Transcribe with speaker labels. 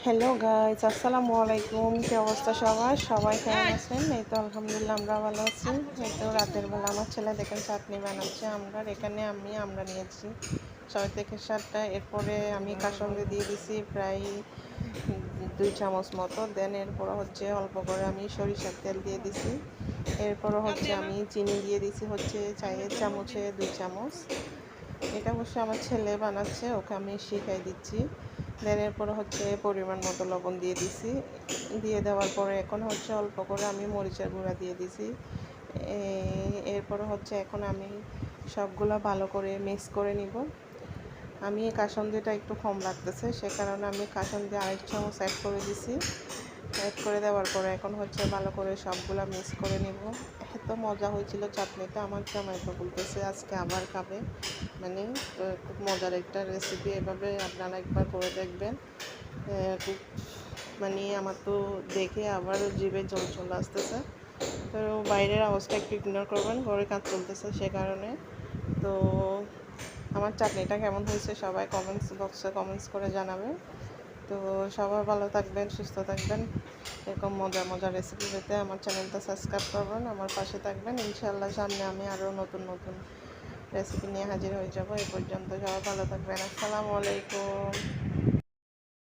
Speaker 1: Hello guys, আসসালামু আলাইকুম। কি অবস্থা সবার? সবাই কেমন আছেন? এই তো আলহামদুলিল্লাহ আমরা ভালো আছি। এই তো রাতের বেলা আমার ছেলে দেখেন চাটনি বানাচ্ছে। এখানে আমি আমরা নিয়েছি 6 থেকে 7টা। এরপরে আমি কাসুন্দি দিয়ে দিছি প্রায় 2 চামচ মতো। দেন এরপর হচ্ছে অল্প করে আমি সরিষার তেল দিয়ে দিছি। এরপর হচ্ছে আমি চিনি দিয়ে দিছি হচ্ছে চায়ের চামচে 2 চামচ। এটা অবশ্য আমার ছেলে বানাচ্ছে, ওকে আমি শিখাই দিচ্ছি। দেন এরপর হচ্ছে পরিমাণ মতো লবণ দিয়ে দিছি। দিয়ে দেওয়ার পরে এখন হচ্ছে অল্প করে আমি মরিচের গুঁড়া দিয়ে দিছি। এরপর হচ্ছে এখন আমি সবগুলো ভালো করে মিক্স করে নিব। আমি কাসুন্দিটা একটু কম লাগতেছে, সে কারণে আমি কাসুন্দি 1/2 চামচ অ্যাড করে দিছি। অ্যাড করে দেওয়ার পরে এখন হচ্ছে ভালো করে সবগুলো মিক্স করে নিব। এত মজা হয়েছিল চাটনিটা, আমার জামাই তো বলতেছে আজকে আবার খাবে। মানে খুব মজার একটা রেসিপি, এভাবে আপনারা একবার করে দেখবেন। খুব মানে আমার তো দেখে আবার জিভে জল চলে আসতেছে। তো বাইরের আওয়াজটা একটু ইগনোর করবেন, ঘরে কাজ চলতেছে সে কারণে। তো আমার চাটনিটা কেমন হয়েছে সবাই কমেন্টস বক্সে কমেন্টস করে জানাবেন। তো সবাই ভালো থাকবেন, সুস্থ থাকবেন। এরকম মজার মজার রেসিপি পেতে আমার চ্যানেলটা সাবস্ক্রাইব করবেন, আমার পাশে থাকবেন। ইনশাআল্লাহ সামনে আমি আরও নতুন নতুন রেসিপি নিয়ে হাজির হয়ে যাব। এই পর্যন্ত সবাই ভালো থাকবেন। আসসালামু আলাইকুম।